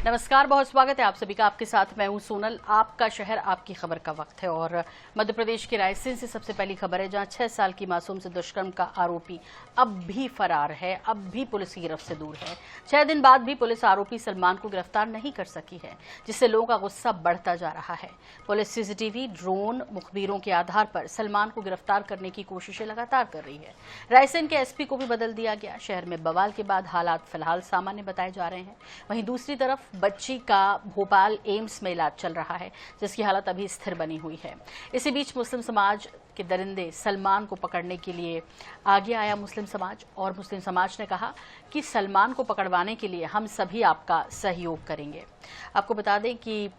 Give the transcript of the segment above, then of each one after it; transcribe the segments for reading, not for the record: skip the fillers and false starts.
नमस्कार, बहुत स्वागत है आप सभी का। आपके साथ मैं हूं सोनल। आपका शहर आपकी खबर का वक्त है और मध्य प्रदेश के रायसेन से सबसे पहली खबर है, जहां 6 साल की मासूम से दुष्कर्म का आरोपी अब भी फरार है, अब भी पुलिस की गिरफ्त से दूर है। 6 दिन बाद भी पुलिस आरोपी सलमान को गिरफ्तार नहीं कर सकी है, जिससे लोगों का गुस्सा बढ़ता जा रहा है। पुलिस सीसीटीवी, ड्रोन, मुखबिरों के आधार पर सलमान को गिरफ्तार करने की कोशिशें लगातार कर रही है। रायसेन के एसपी को भी बदल दिया गया। शहर में बवाल के बाद हालात फिलहाल सामान्य बताए जा रहे हैं। वहीं दूसरी तरफ बच्ची का भोपाल एम्स में इलाज चल रहा है, जिसकी हालत अभी स्थिर बनी हुई है। इसी बीच मुस्लिम समाज के दरिंदे सलमान को पकड़ने के लिए आगे आया मुस्लिम समाज, और मुस्लिम समाज ने कहा कि सलमान को पकड़वाने के लिए हम सभी आपका सहयोग करेंगे। आपको बता दें कि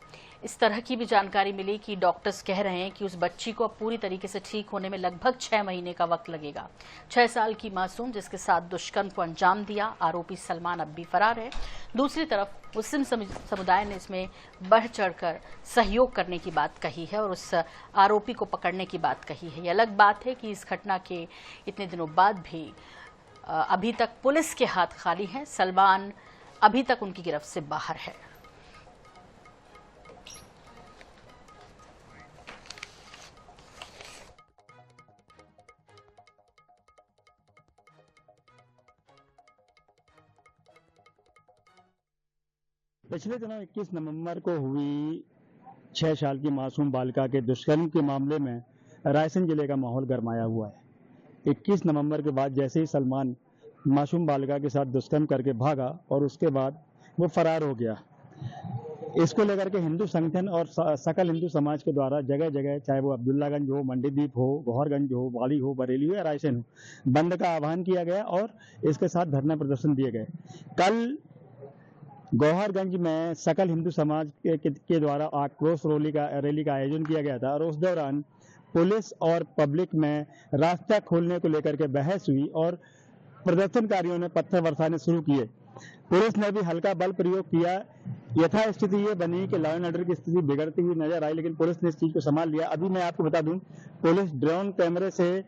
इस तरह की भी जानकारी मिली कि डॉक्टर्स कह रहे हैं कि उस बच्ची को अब पूरी तरीके से ठीक होने में लगभग 6 महीने का वक्त लगेगा। 6 साल की मासूम जिसके साथ दुष्कर्म को अंजाम दिया, आरोपी सलमान अब भी फरार है। दूसरी तरफ मुस्लिम समुदाय ने इसमें बढ़ चढ़कर सहयोग करने की बात कही है और उस आरोपी को पकड़ने की बात कही है। ये अलग बात है कि इस घटना के इतने दिनों बाद भी अभी तक पुलिस के हाथ खाली हैं। सलमान अभी तक उनकी गिरफ्त से बाहर है। पिछले दिनों 21 नवंबर को हुई 6 साल की मासूम बालिका के दुष्कर्म के मामले में रायसेन जिले का माहौल गरमाया हुआ है। 21 नवंबर के बाद जैसे ही सलमान मासूम बालिका के साथ दुष्कर्म करके भागा और उसके बाद वो फरार हो गया, इसको लेकर के हिंदू संगठन और सकल हिंदू समाज के द्वारा जगह जगह, चाहे वो अब्दुल्लागंज हो, मंडीदीप हो, गौहरगंज हो, वाली हो, बरेली हो या रायसेन हो, बंद का आह्वान किया गया और इसके साथ धरना प्रदर्शन दिए गए। कल गौहरगंज में सकल हिंदू समाज के द्वारा आक्रोश रैली का आयोजन किया गया था और उस दौरान पुलिस और पब्लिक में रास्ता खोलने को लेकर के बहस हुई और प्रदर्शनकारियों ने पत्थर बरसाने शुरू किए। पुलिस ने भी हल्का बल प्रयोग किया। यथा स्थिति ये बनी कि लॉ एंड ऑर्डर की स्थिति बिगड़ती हुई नजर आई, लेकिन पुलिस ने इस चीज को संभाल लिया। अभी मैं आपको बता दूं, पुलिस ड्रोन कैमरे से,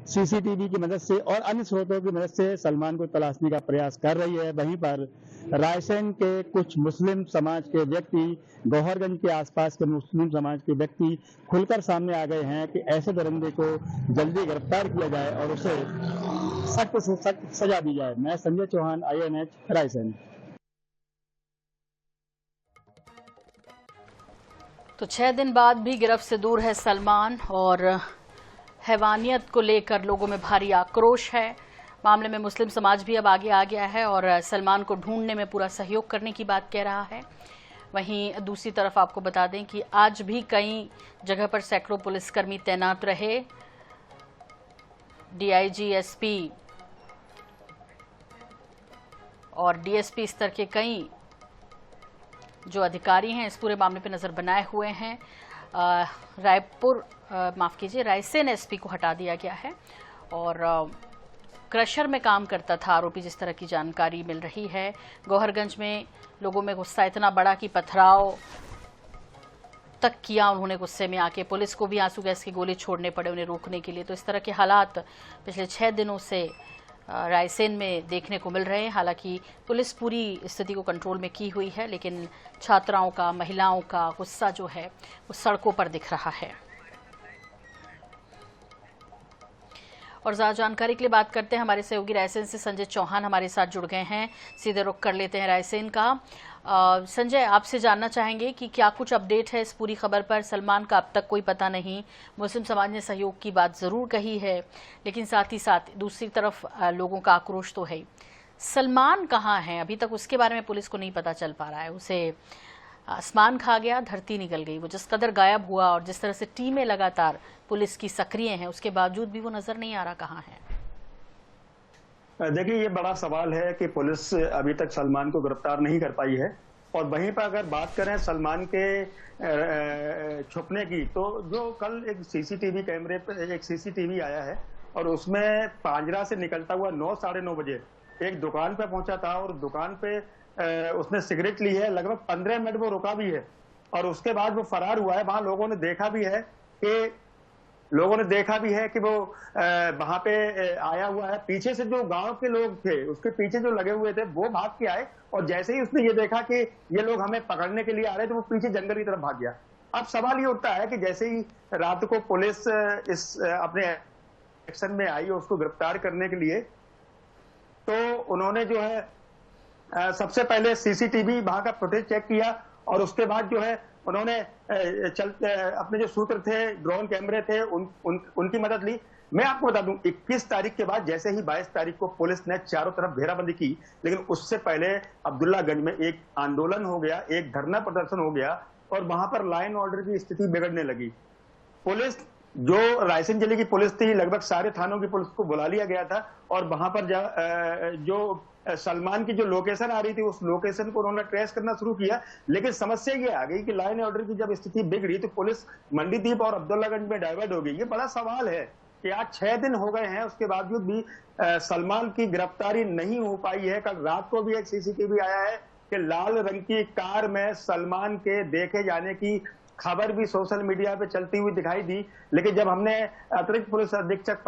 सीसीटीवी की मदद से और अन्य स्रोतों की मदद से सलमान को तलाशने का प्रयास कर रही है। वहीं पर रायसेन के कुछ मुस्लिम समाज के व्यक्ति, गौहरगंज के आसपास के मुस्लिम समाज के व्यक्ति खुलकर सामने आ गए हैं कि ऐसे दरिंदे को जल्दी गिरफ्तार किया जाए और उसे सख्त से सख्त सजा दी जाए। मैं संजय चौहान, INH रायसेन। तो 6 दिन बाद भी गिरफ्त से दूर है सलमान और हैवानियत को लेकर लोगों में भारी आक्रोश है। मामले में मुस्लिम समाज भी अब आगे आ गया है और सलमान को ढूंढने में पूरा सहयोग करने की बात कह रहा है। वहीं दूसरी तरफ आपको बता दें कि आज भी कई जगह पर सैकड़ों पुलिसकर्मी तैनात रहे। DIG, SP और DSP स्तर के कई जो अधिकारी हैं इस पूरे मामले पर नजर बनाए हुए हैं। रायसेन SP को हटा दिया गया है और क्रशर में काम करता था आरोपी, जिस तरह की जानकारी मिल रही है। गौहरगंज में लोगों में गुस्सा इतना बड़ा कि पथराव तक किया उन्होंने। गुस्से में आके पुलिस को भी आंसू गैस के गोले छोड़ने पड़े उन्हें रोकने के लिए। तो इस तरह के हालात पिछले 6 दिनों से रायसेन में देखने को मिल रहे हैं। हालांकि पुलिस पूरी स्थिति को कंट्रोल में की हुई है, लेकिन छात्राओं का, महिलाओं का गुस्सा जो है वो सड़कों पर दिख रहा है। और ज्यादा जानकारी के लिए बात करते हैं, हमारे सहयोगी रायसेन से संजय चौहान हमारे साथ जुड़ गए हैं। सीधे रुख कर लेते हैं रायसेन का। संजय, आपसे जानना चाहेंगे कि क्या कुछ अपडेट है इस पूरी खबर पर? सलमान का अब तक कोई पता नहीं। मुस्लिम समाज ने सहयोग की बात जरूर कही है, लेकिन साथ ही साथ दूसरी तरफ लोगों का आक्रोश तो है। सलमान कहाँ है? अभी तक उसके बारे में पुलिस को नहीं पता चल पा रहा है। उसे आसमान खा गया, धरती निकल गई। वो जिस कदर गायब हुआ और जिस तरह से टीमें लगातार पुलिस की सक्रिय हैं, उसके बावजूद भी वो नजर नहीं आ रहा कहाँ है। देखिए, ये बड़ा सवाल है कि पुलिस अभी तक सलमान को गिरफ्तार नहीं कर पाई है। और वहीं पर अगर बात करें सलमान के छुपने की, तो जो कल एक सीसीटीवी कैमरे पे एक सीसीटीवी आया है और उसमें पांजरा से निकलता हुआ 9, साढ़े 9 बजे एक दुकान पे पहुंचा था और दुकान पे उसने सिगरेट ली है। लगभग 15 मिनट वो रुका भी है और उसके बाद वो फरार हुआ है। वहां लोगों ने देखा भी है कि लोगों ने देखा भी है कि वो वहां पे आया हुआ है। पीछे से जो गांव के लोग थे, उसके पीछे जो लगे हुए थे, वो भाग के आए, और जैसे ही उसने ये देखा कि ये लोग हमें पकड़ने के लिए आ रहे हैं, तो वो पीछे जंगल की तरफ भाग गया। अब सवाल ये उठता है कि जैसे ही रात को पुलिस इस अपने एक्शन में आई उसको गिरफ्तार करने के लिए, तो उन्होंने जो है सबसे पहले सीसीटीवी वहां का फुटेज चेक किया, और उसके बाद जो है उन्होंने अपने जो सूत्र थे, ड्रोन कैमरे थे, उनकी मदद ली। मैं आपको बता दूं, 21 तारीख के बाद जैसे ही 22 तारीख को पुलिस ने चारों तरफ घेराबंदी की, लेकिन उससे पहले अब्दुल्लागंज में एक आंदोलन हो गया, एक धरना प्रदर्शन हो गया, और वहां पर लॉ एंड ऑर्डर की स्थिति बिगड़ने लगी। पुलिस, जो रायसेन जिले की पुलिस थी, लगभग सारे थानों की पुलिस को बुला लिया गया था, और वहां पर जो सलमान की जो लोकेशन आ रही थी, उस लोकेशन को उन्होंने ट्रेस करना शुरू किया। लेकिन समस्या ये आ गई कि लॉ एंड ऑर्डर की जब स्थिति बिगड़ी, तो पुलिस मंडीदीप और अब्दुल्लागंज में डाइवर्ट हो गई। ये बड़ा सवाल है कि आज 6 दिन हो गए हैं, उसके बावजूद भी सलमान की गिरफ्तारी नहीं हो पाई है। कल रात को भी एक सीसीटीवी आया है कि लाल रंग की कार में सलमान के देखे जाने की खबर भी सोशल मीडिया पे चलती हुई दिखाई दी। लेकिन जब हमने अतिरिक्त पुलिस अधीक्षक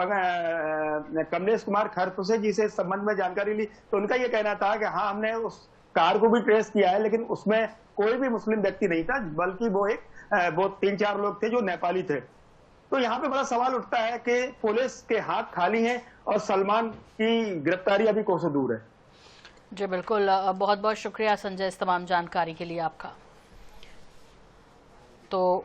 कमलेश कुमार खरपुसे जी से इस संबंध में जानकारी ली, तो उनका ये कहना था कि हाँ, हमने उस कार को भी ट्रेस किया है, लेकिन उसमें कोई भी मुस्लिम व्यक्ति नहीं था, बल्कि वो 3-4 लोग थे जो नेपाली थे। तो यहाँ पे बड़ा सवाल उठता है कि पुलिस के हाथ खाली हैं और सलमान की गिरफ्तारी अभी कोसों दूर है। जी बिल्कुल, बहुत बहुत शुक्रिया संजय इस तमाम जानकारी के लिए आपका। तो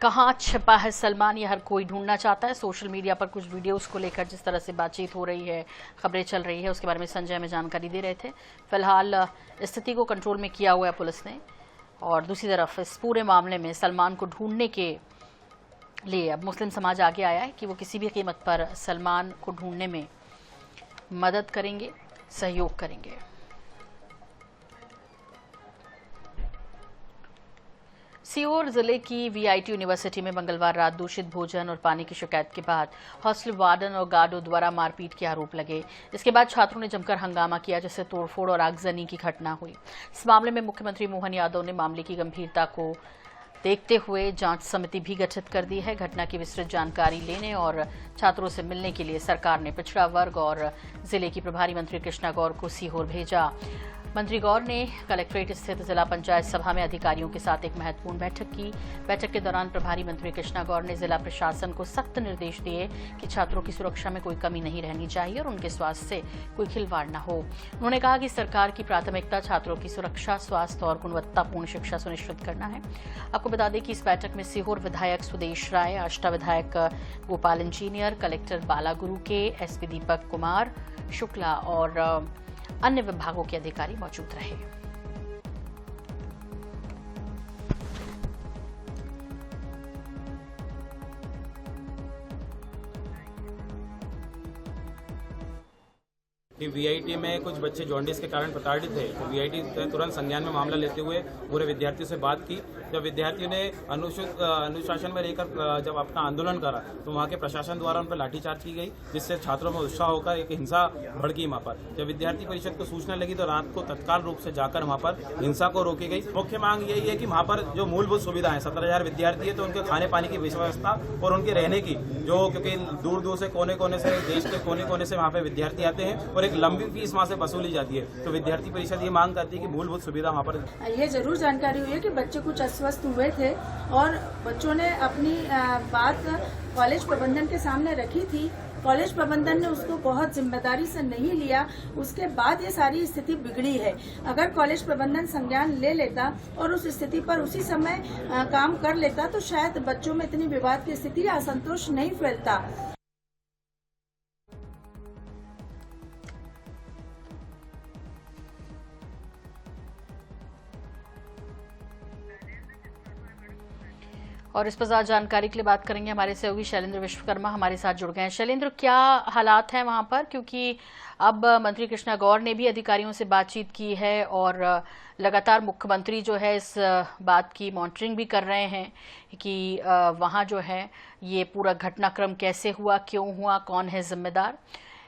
कहाँ छिपा है सलमान, ये हर कोई ढूंढना चाहता है। सोशल मीडिया पर कुछ वीडियोस को लेकर जिस तरह से बातचीत हो रही है, खबरें चल रही है, उसके बारे में संजय हमें जानकारी दे रहे थे। फिलहाल स्थिति को कंट्रोल में किया हुआ है पुलिस ने, और दूसरी तरफ इस पूरे मामले में सलमान को ढूंढने के लिए अब मुस्लिम समाज आगे आया है कि वो किसी भी कीमत पर सलमान को ढूंढने में मदद करेंगे, सहयोग करेंगे। सीहोर जिले की वीआईटी यूनिवर्सिटी में मंगलवार रात दूषित भोजन और पानी की शिकायत के बाद हॉस्टल वार्डन और गार्डों द्वारा मारपीट के आरोप लगे। इसके बाद छात्रों ने जमकर हंगामा किया, जिससे तोड़फोड़ और आगजनी की घटना हुई। इस मामले में मुख्यमंत्री मोहन यादव ने मामले की गंभीरता को देखते हुए जांच समिति भी गठित कर दी है। घटना की विस्तृत जानकारी लेने और छात्रों से मिलने के लिए सरकार ने पिछड़ा वर्ग और जिले की प्रभारी मंत्री कृष्णा गौर को सीहोर भेजा। मंत्री गौर ने कलेक्ट्रेट स्थित जिला पंचायत सभा में अधिकारियों के साथ एक महत्वपूर्ण बैठक की। बैठक के दौरान प्रभारी मंत्री कृष्णा गौर ने जिला प्रशासन को सख्त निर्देश दिए कि छात्रों की सुरक्षा में कोई कमी नहीं रहनी चाहिए और उनके स्वास्थ्य से कोई खिलवाड़ न हो। उन्होंने कहा कि सरकार की प्राथमिकता छात्रों की सुरक्षा, स्वास्थ्य और गुणवत्तापूर्ण शिक्षा सुनिश्चित करना है। आपको बता दें कि इस बैठक में सीहोर विधायक सुदेश राय, आष्टा विधायक गोपाल इंजीनियर, कलेक्टर बालागुरु के, एसपी दीपक कुमार शुक्ला और अन्य विभागों के अधिकारी मौजूद रहे। कि वीआईटी में कुछ बच्चे जॉन्डिस के कारण प्रताड़ित थे, तो वीआईटी तुरंत संज्ञान में मामला लेते हुए पूरे विद्यार्थियों से बात की। जब विद्यार्थियों ने अनुशासन में रहकर जब अपना आंदोलन करा, तो वहाँ के प्रशासन द्वारा उन पर लाठीचार्ज की गई, जिससे छात्रों में उत्साह होकर एक हिंसा भड़की वहाँ पर। जब विद्यार्थी परिषद को सूचना लगी, तो रात को तत्काल रूप से जाकर वहाँ पर हिंसा को रोकी गई। मुख्य मांग यही है कि वहाँ पर जो मूलभूत सुविधाएं, 17,000 विद्यार्थी है, तो उनके खाने पानी की व्यवस्था और उनके रहने की, जो क्योंकि दूर दूर से कोने कोने से, देश के कोने कोने से वहाँ पे विद्यार्थी आते हैं और एक लंबी फीस वहाँ से वसूली जाती है। तो विद्यार्थी परिषद ये मांग करती है कि मूलभूत सुविधा वहाँ पर। ये जरूर जानकारी हुई है कि बच्चे कुछ अस्वस्थ हुए थे और बच्चों ने अपनी बात कॉलेज प्रबंधन के सामने रखी थी। कॉलेज प्रबंधन ने उसको बहुत जिम्मेदारी से नहीं लिया, उसके बाद ये सारी स्थिति बिगड़ी है। अगर कॉलेज प्रबंधन संज्ञान ले लेता और उस स्थिति पर उसी समय काम कर लेता, तो शायद बच्चों में इतनी विवाद की स्थिति या असंतोष नहीं फैलता। और इस पर ज्यादा जानकारी के लिए बात करेंगे हमारे सहयोगी शैलेंद्र विश्वकर्मा हमारे साथ जुड़ गए हैं। शैलेंद्र, क्या हालात हैं वहां पर, क्योंकि अब मंत्री कृष्णा गौर ने भी अधिकारियों से बातचीत की है और लगातार मुख्यमंत्री जो है इस बात की मॉनिटरिंग भी कर रहे हैं कि वहां जो है ये पूरा घटनाक्रम कैसे हुआ, क्यों हुआ, कौन है जिम्मेदार।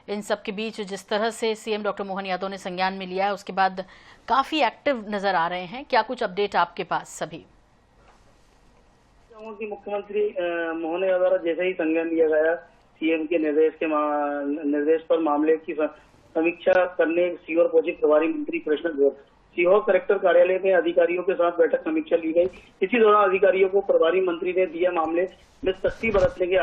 इन सब के बीच जिस तरह से सीएम डॉक्टर मोहन यादव ने संज्ञान में लिया है, उसके बाद काफी एक्टिव नजर आ रहे हैं। क्या कुछ अपडेट आपके पास सभी? चाहूंगा कि मुख्यमंत्री मोहन यादव द्वारा जैसे ही संज्ञान लिया गया सीएम के निर्देश पर मामले की समीक्षा करने सीहोर पहुंचे प्रभारी मंत्री कृष्ण गौर। सीहोर कलेक्टर कार्यालय में अधिकारियों के साथ बैठक समीक्षा ली गई। इसी दौरान अधिकारियों को प्रभारी मंत्री ने दिया मामले में सख्ती बरतने के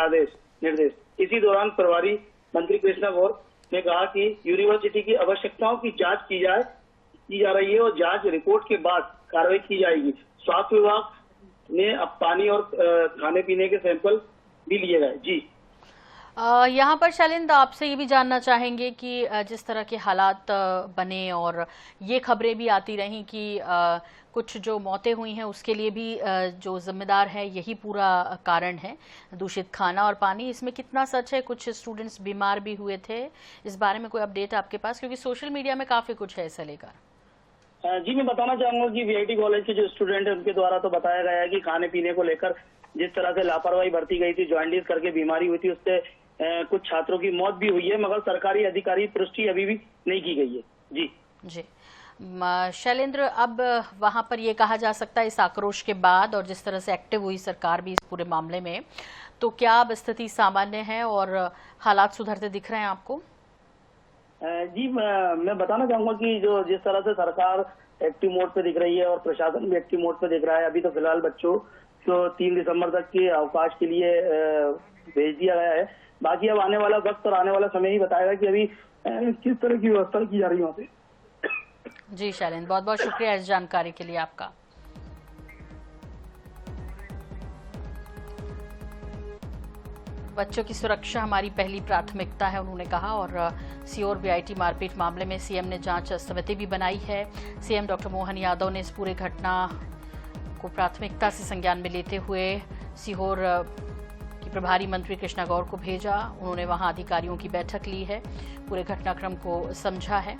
निर्देश। इसी दौरान प्रभारी मंत्री कृष्ण गौर ने कहा कि यूनिवर्सिटी की आवश्यकताओं की जांच की जा रही है और जांच रिपोर्ट के बाद कार्रवाई की जाएगी। स्वास्थ्य विभाग ने अब पानी और खाने पीने के सैंपल भी लिए गए। जी यहाँ पर शैलेंद्र, आपसे ये भी जानना चाहेंगे कि जिस तरह के हालात बने और ये खबरें भी आती रहीं कि कुछ जो मौतें हुई हैं उसके लिए भी जो जिम्मेदार है यही पूरा कारण है, दूषित खाना और पानी। इसमें कितना सच है? कुछ स्टूडेंट्स बीमार भी हुए थे, इस बारे में कोई अपडेट आपके पास? क्योंकि सोशल मीडिया में काफी कुछ है इसे लेकर। जी मैं बताना चाहूंगा कि वीआईटी कॉलेज के जो स्टूडेंट है उनके द्वारा तो बताया गया है कि खाने पीने को लेकर जिस तरह से लापरवाही बरती गई थी, जॉन्डिस करके बीमारी हुई थी, उससे कुछ छात्रों की मौत भी हुई है, मगर सरकारी अधिकारी पुष्टि अभी भी नहीं की गई है। जी शैलेंद्र, अब वहां पर ये कहा जा सकता है इस आक्रोश के बाद और जिस तरह से एक्टिव हुई सरकार भी इस पूरे मामले में, तो क्या अब स्थिति सामान्य है और हालात सुधरते दिख रहे हैं आपको? जी मैं बताना चाहूंगा कि जो जिस तरह से सरकार एक्टिव मोड पे दिख रही है और प्रशासन भी एक्टिव मोड पे दिख रहा है। अभी तो फिलहाल बच्चों को 3 दिसंबर तक के अवकाश के लिए भेज दिया गया है। बाकी अब आने वाला वक्त और आने वाला समय ही बताएगा कि अभी किस तरह की व्यवस्था की जा रही है वहाँ पे। जी शैलेंद्र, बहुत बहुत शुक्रिया इस जानकारी के लिए आपका। बच्चों की सुरक्षा हमारी पहली प्राथमिकता है, उन्होंने कहा। और सीहोर वीआईटी मारपीट मामले में सीएम ने जांच समिति भी बनाई है। सीएम डॉक्टर मोहन यादव ने इस पूरे घटना को प्राथमिकता से संज्ञान में लेते हुए सीहोर की प्रभारी मंत्री कृष्णा गौर को भेजा। उन्होंने वहां अधिकारियों की बैठक ली है, पूरे घटनाक्रम को समझा है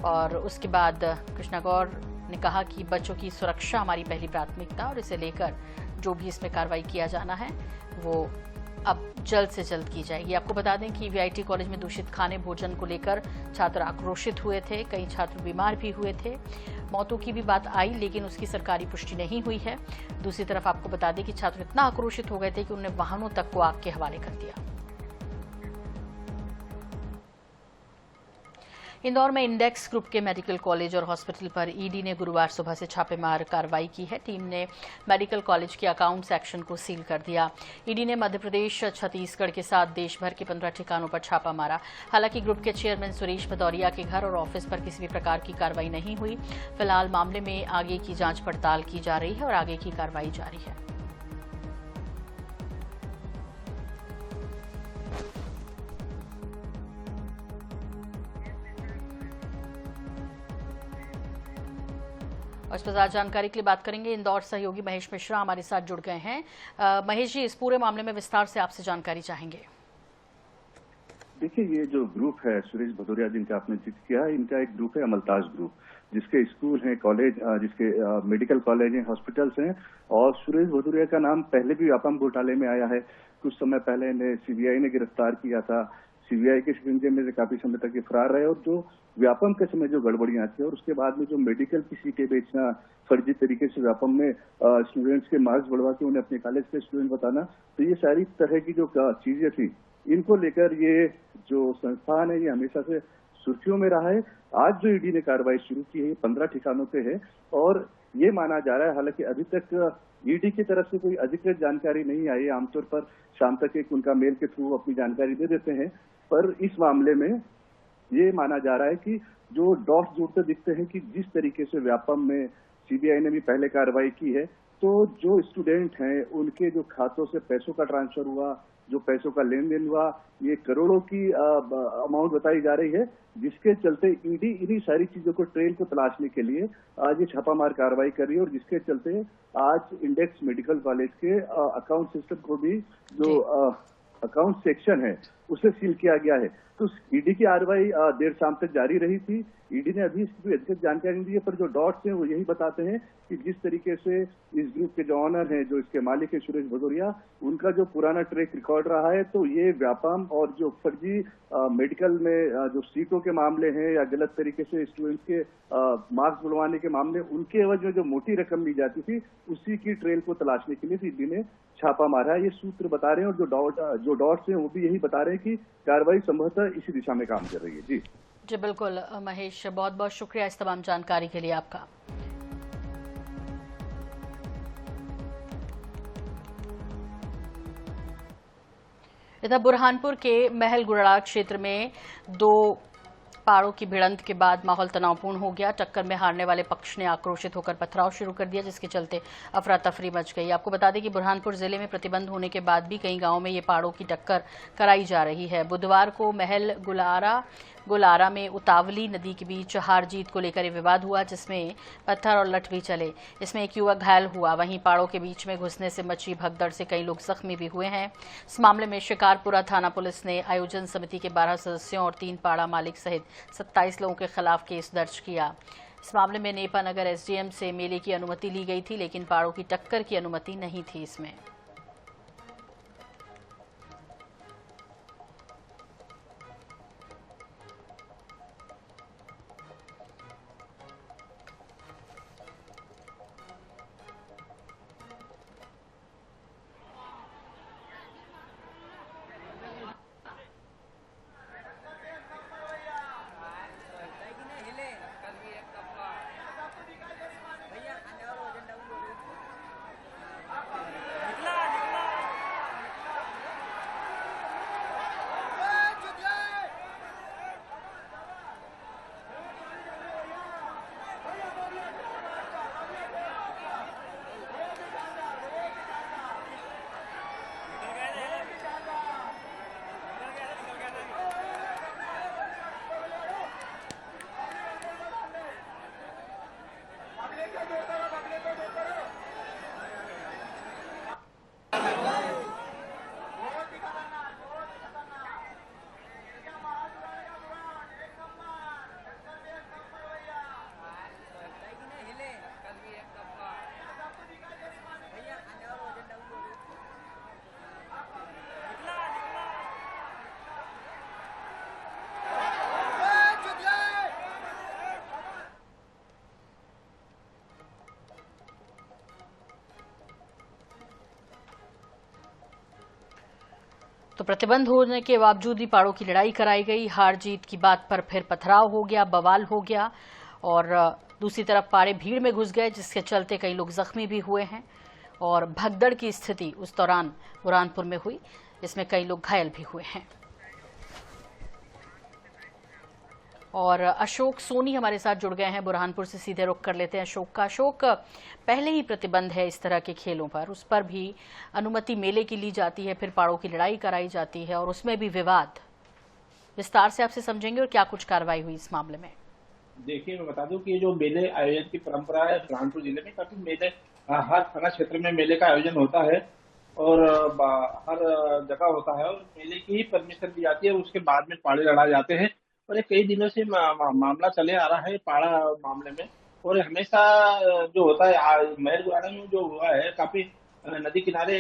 और उसके बाद कृष्णा गौर ने कहा कि बच्चों की सुरक्षा हमारी पहली प्राथमिकता और इसे लेकर जो भी इसमें कार्रवाई किया जाना है वो अब जल्द से जल्द की जाएगी। आपको बता दें कि वीआईटी कॉलेज में दूषित खाने भोजन को लेकर छात्र आक्रोशित हुए थे, कई छात्र बीमार भी हुए थे। मौतों की भी बात आई लेकिन उसकी सरकारी पुष्टि नहीं हुई है। दूसरी तरफ आपको बता दें कि छात्र इतना आक्रोशित हो गए थे कि उन्होंने वाहनों तक को आग के हवाले कर दिया। इंदौर में इंडेक्स ग्रुप के मेडिकल कॉलेज और हॉस्पिटल पर ईडी ने गुरुवार सुबह से छापेमार कार्रवाई की है। टीम ने मेडिकल कॉलेज के अकाउंट सेक्शन को सील कर दिया। ईडी ने मध्य प्रदेश, छत्तीसगढ़ के साथ देश भर के 15 ठिकानों पर छापा मारा। हालांकि ग्रुप के चेयरमैन सुरेश भदौरिया के घर और ऑफिस पर किसी भी प्रकार की कार्रवाई नहीं हुई। फिलहाल मामले में आगे की जांच पड़ताल की जा रही है और आगे की कार्रवाई जारी है। और इस पर ज्यादा जानकारी के लिए बात करेंगे। इंदौर सहयोगी महेश मिश्रा हमारे साथ जुड़ गए हैं। महेश जी, इस पूरे मामले में विस्तार से आपसे जानकारी चाहेंगे। देखिए, ये जो ग्रुप है सुरेश भदौरिया जिनका आपने जिक्र किया, इनका एक ग्रुप है अमलताज ग्रुप, जिसके स्कूल हैं, कॉलेज, जिसके मेडिकल कॉलेज हैं, हॉस्पिटल्स हैं। और सुरेश भदौरिया का नाम पहले भी व्यापम घोटाले में आया है। कुछ समय पहले इन्हें सीबीआई ने गिरफ्तार किया था। सीबीआई के शिकंजे में से काफी समय तक ये फरार रहे और जो व्यापम के समय जो गड़बड़ियां थी और उसके बाद में जो मेडिकल की सीटें बेचना, फर्जी तरीके से व्यापम में स्टूडेंट्स के मार्क्स बढ़वा के उन्हें अपने कॉलेज के स्टूडेंट बताना, तो ये सारी तरह की जो चीजें थी, इनको लेकर ये जो संस्थान है ये हमेशा से सुर्खियों में रहा है। आज जो ईडी ने कार्रवाई शुरू की है 15 ठिकानों पे है और ये माना जा रहा है, हालांकि अभी तक ईडी की तरफ से कोई अधिकृत जानकारी नहीं आई है। आमतौर पर शाम तक एक उनका मेल के थ्रू अपनी जानकारी दे देते हैं, पर इस मामले में ये माना जा रहा है कि जो डॉट्स जुड़ते दिखते हैं कि जिस तरीके से व्यापम में सीबीआई ने भी पहले कार्रवाई की है, तो जो स्टूडेंट हैं उनके जो खातों से पैसों का ट्रांसफर हुआ, जो पैसों का लेन देन हुआ, ये करोड़ों की अमाउंट बताई जा रही है, जिसके चलते ईडी इन्हीं सारी चीजों को ट्रेल को तलाशने के लिए आज ये छापामार कार्रवाई कर रही है। और जिसके चलते आज इंडेक्स मेडिकल कॉलेज के अकाउंट सिस्टम को भी जो अकाउंट सेक्शन है उसे सील किया गया है। तो ईडी की कार्रवाई देर शाम तक जारी रही थी। ईडी ने अभी इसकी अधिक जानकारी नहीं दी है, पर जो डॉट्स हैं वो यही बताते हैं कि जिस तरीके से इस ग्रुप के जो ऑनर हैं, जो इसके मालिक है सुरेश भदौरिया, उनका जो पुराना ट्रैक रिकॉर्ड रहा है, तो ये व्यापम और जो फर्जी मेडिकल में जो सीटों के मामले हैं या गलत तरीके से स्टूडेंट्स के मार्क्स बुलवाने के मामले, उनके एवज में जो मोटी रकम ली जाती थी, उसी की ट्रेल को तलाशने के लिए ईडी ने छापा मारा है। ये सूत्र बता रहे हैं, और जो डॉट्स हैं वो भी यही बता रहे हैं कि कार्रवाई संभवतः इसी दिशा में काम कर रही है। जी बिल्कुल महेश, बहुत बहुत शुक्रिया इस तमाम जानकारी के लिए आपका। इधर बुरहानपुर के महल गुड़ाड़ा क्षेत्र में 2 पाड़ों की भिड़ंत के बाद माहौल तनावपूर्ण हो गया। टक्कर में हारने वाले पक्ष ने आक्रोशित होकर पथराव शुरू कर दिया, जिसके चलते अफरा तफरी मच गई। आपको बता दें कि बुरहानपुर जिले में प्रतिबंध होने के बाद भी कई गांवों में ये पाड़ों की टक्कर कराई जा रही है। बुधवार को महल गुलारा में उतावली नदी के बीच हार जीत को लेकर विवाद हुआ, जिसमें पत्थर और लठ भी चले। इसमें एक युवक घायल हुआ। वहीं पाड़ों के बीच में घुसने से मची भगदड़ से कई लोग जख्मी भी हुए हैं। इस मामले में शिकारपुरा थाना पुलिस ने आयोजन समिति के 12 सदस्यों और 3 पाड़ा मालिक सहित 27 लोगों के खिलाफ केस दर्ज किया। इस मामले में नेपानगर एसडीएम से मेले की अनुमति ली गई थी, लेकिन पाड़ों की टक्कर की अनुमति नहीं थी इसमें। तो प्रतिबंध होने के बावजूद भी पाड़ों की लड़ाई कराई गई। हार जीत की बात पर फिर पथराव हो गया, बवाल हो गया और दूसरी तरफ पाड़े भीड़ में घुस गए, जिसके चलते कई लोग जख्मी भी हुए हैं और भगदड़ की स्थिति उस दौरान बुरहानपुर में हुई, जिसमें कई लोग घायल भी हुए हैं। और अशोक सोनी हमारे साथ जुड़ गए हैं बुरहानपुर से, सीधे रुख कर लेते हैं अशोक का। अशोक, पहले ही प्रतिबंध है इस तरह के खेलों पर, उस पर भी अनुमति मेले की ली जाती है, फिर पाड़ों की लड़ाई कराई जाती है और उसमें भी विवाद। विस्तार से आपसे समझेंगे और क्या कुछ कार्रवाई हुई इस मामले में। देखिए, मैं बता दूं कि ये जो मेले आयोजन की परंपरा है बुरहानपुर जिले में, काफी मेले हर थाना क्षेत्र में मेले का आयोजन होता है और हर जगह होता है और मेले की ही परमिशन दी जाती है, उसके बाद में पाड़े लड़ाए जाते हैं। और ये कई दिनों से मामला चले आ रहा है पाड़ा मामले में, और हमेशा जो होता है महल गुड़ाड़ा में जो हुआ है, काफी नदी किनारे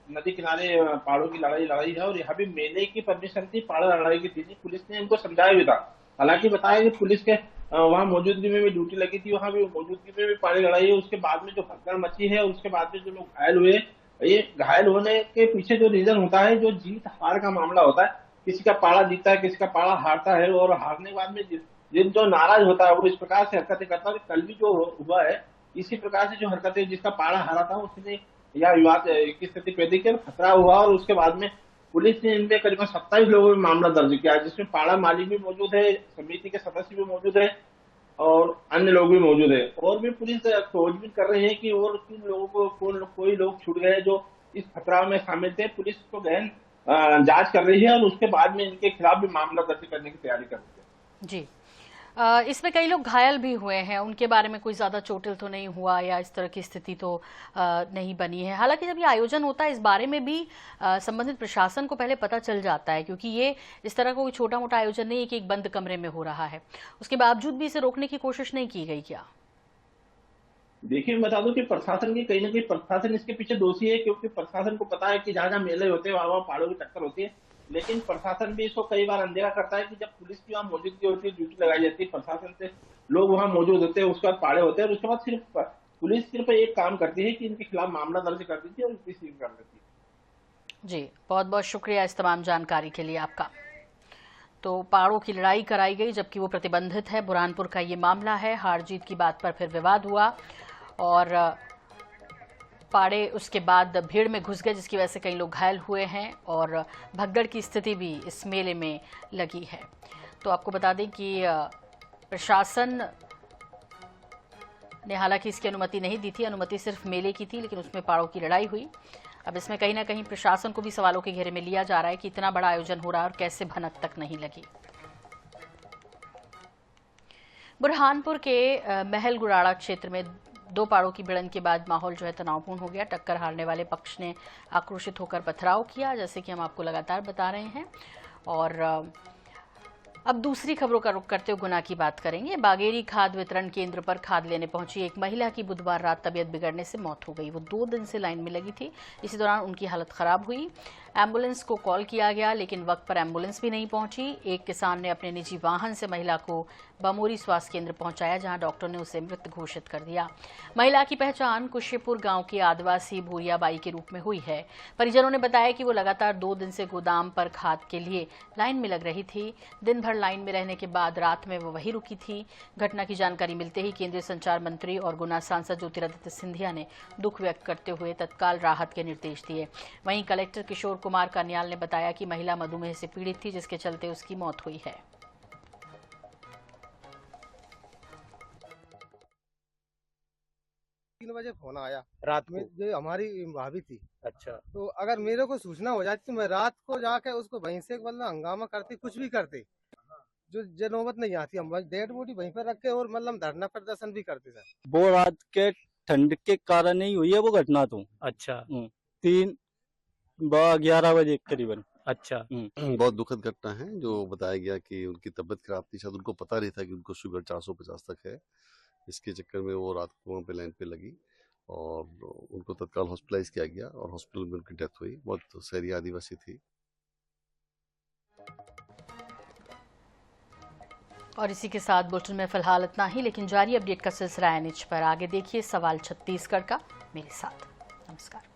पाड़ों की लड़ाई है और यहाँ भी मेले की परमिशन थी, पाड़ा लड़ाई की थी। पुलिस ने इनको समझाया भी था, हालांकि बताया कि पुलिस के वहाँ मौजूदगी में भी ड्यूटी लगी थी, वहाँ भी मौजूदगी में भी पाड़ी लड़ाई है। उसके बाद में जो भगदड़ मची है और उसके बाद में जो लोग घायल हुए, ये घायल होने के पीछे जो रीजन होता है, जो जीत हार का मामला होता है, किसी का पाड़ा जीतता है, किसी का पाड़ा हारता है और हारने के बाद में जिन जो नाराज होता है वो इस प्रकार से हरकतें करता है। कल भी जो हुआ है इसी प्रकार से जो हरकतें, जिसका पाड़ा हारा था उसने यह विवाद की स्थिति पैदा की, खतरा हुआ और उसके बाद में पुलिस ने इनमें करीबन 27 लोगों में मामला दर्ज किया, जिसमें पाड़ा मालिक भी मौजूद है, समिति के सदस्य भी मौजूद है और अन्य लोग भी मौजूद है। और भी पुलिस खोजबीन कर रही है कि और किन लोगों को कोई लोग छूट गए जो इस खतरा में शामिल थे। पुलिस को गहन जांच कर रही है और उसके बाद में इनके खिलाफ भी मामला दर्ज करने की तैयारी कर रही है। जी, इसमें कई लोग घायल भी हुए हैं, उनके बारे में कोई ज्यादा चोटिल तो नहीं हुआ या इस तरह की स्थिति तो नहीं बनी है। हालांकि जब ये आयोजन होता है इस बारे में भी संबंधित प्रशासन को पहले पता चल जाता है, क्योंकि ये इस तरह का कोई छोटा मोटा आयोजन नहीं है कि एक बंद कमरे में हो रहा है। उसके बावजूद भी इसे रोकने की कोशिश नहीं की गई क्या? देखिए, मैं बता दूं कि प्रशासन की कहीं ना कहीं प्रशासन इसके पीछे दोषी है, क्योंकि प्रशासन को पता है कि जहाँ जहाँ मेले होते हैं वहाँ पहाड़ों की टक्कर होती है, लेकिन प्रशासन भी इसको कई बार अनदेखा करता है कि जब पुलिस की वहाँ मौजूदगी होती है, ड्यूटी लगाई जाती है प्रशासन से, लोग वहाँ मौजूद होते हैं, उसके बाद पहाड़े होते हैं और उसके बाद सिर्फ पुलिस सिर्फ एक काम करती है कि इनके खिलाफ मामला दर्ज कर देती है और सील कर देती है। जी, बहुत बहुत शुक्रिया इस तमाम जानकारी के लिए आपका। तो पहाड़ों की लड़ाई कराई गई जबकि वो प्रतिबंधित है। बुरहानपुर का ये मामला है। हार जीत की बात पर फिर विवाद हुआ और पाड़े उसके बाद भीड़ में घुस गए, जिसकी वजह से कई लोग घायल हुए हैं और भगदड़ की स्थिति भी इस मेले में लगी है। तो आपको बता दें कि प्रशासन ने हालांकि इसकी अनुमति नहीं दी थी, अनुमति सिर्फ मेले की थी, लेकिन उसमें पाड़ों की लड़ाई हुई। अब इसमें कहीं ना कहीं प्रशासन को भी सवालों के घेरे में लिया जा रहा है कि इतना बड़ा आयोजन हो रहा है और कैसे भनक तक नहीं लगी। बुरहानपुर के महल गुड़ाड़ा क्षेत्र में दो पाड़ों की भिड़ंत के बाद माहौल जो है तनावपूर्ण हो गया। टक्कर हारने वाले पक्ष ने आक्रोशित होकर पथराव किया, जैसे कि हम आपको लगातार बता रहे हैं। और अब दूसरी खबरों का रुख करते हुए गुना की बात करेंगे। बागेरी खाद वितरण केंद्र पर खाद लेने पहुंची एक महिला की बुधवार रात तबीयत बिगड़ने से मौत हो गई। वो 2 दिन से लाइन में लगी थी। इसी दौरान उनकी हालत खराब हुई। एम्बुलेंस को कॉल किया गया, लेकिन वक्त पर एम्बुलेंस भी नहीं पहुंची। एक किसान ने अपने निजी वाहन से महिला को बमोरी स्वास्थ्य केंद्र पहुंचाया, जहां डॉक्टर ने उसे मृत घोषित कर दिया। महिला की पहचान कुशेपुर गांव की आदिवासी भूरियाबाई के रूप में हुई है। परिजनों ने बताया कि वो लगातार 2 दिन से गोदाम पर खाद के लिए लाइन में लग रही थी। दिन भर लाइन में रहने के बाद रात में वो वहीं रुकी थी। घटना की जानकारी मिलते ही केंद्रीय संचार मंत्री और गुना सांसद ज्योतिरादित्य सिंधिया ने दुख व्यक्त करते हुए तत्काल राहत के निर्देश दिए। वहीं कलेक्टर किशोर कुमार कान्याल ने बताया कि महिला मधुमेह से पीड़ित थी, जिसके चलते उसकी मौत हुई है। 3 बजे फोन आया रात में, जो हमारी भाभी थी। अच्छा, तो अगर मेरे को सूचना हो जाती तो मैं रात को जाके उसको वहीं से मतलब हंगामा करती, कुछ भी करते, जो नौबत नहीं आती। हम डेड बॉडी वहीं पर रख के और मतलब धरना प्रदर्शन भी करते सर। वो रात के ठंड के कारण ही हुई है वो घटना। तो अच्छा, 11 बजे करीबन। अच्छा, बहुत दुखद घटना है। जो बताया गया कि उनकी तबीयत खराब थी, शायद उनको पता नहीं था कि उनको शुगर 450 तक है। इसके चक्कर में वो रात को वहाँ पे लाइन पे लगी और उनको तत्काल हॉस्पिटलाइज किया गया और हॉस्पिटल में उनकी डेथ हुई। बहुत शहरी आदिवासी थी। और इसी के साथ बुलेटिन में फिलहाल इतना ही, लेकिन जारी अपडेट का सिलसिला NH पर। आगे देखिए सवाल छत्तीसगढ़ का मेरे साथ। नमस्कार।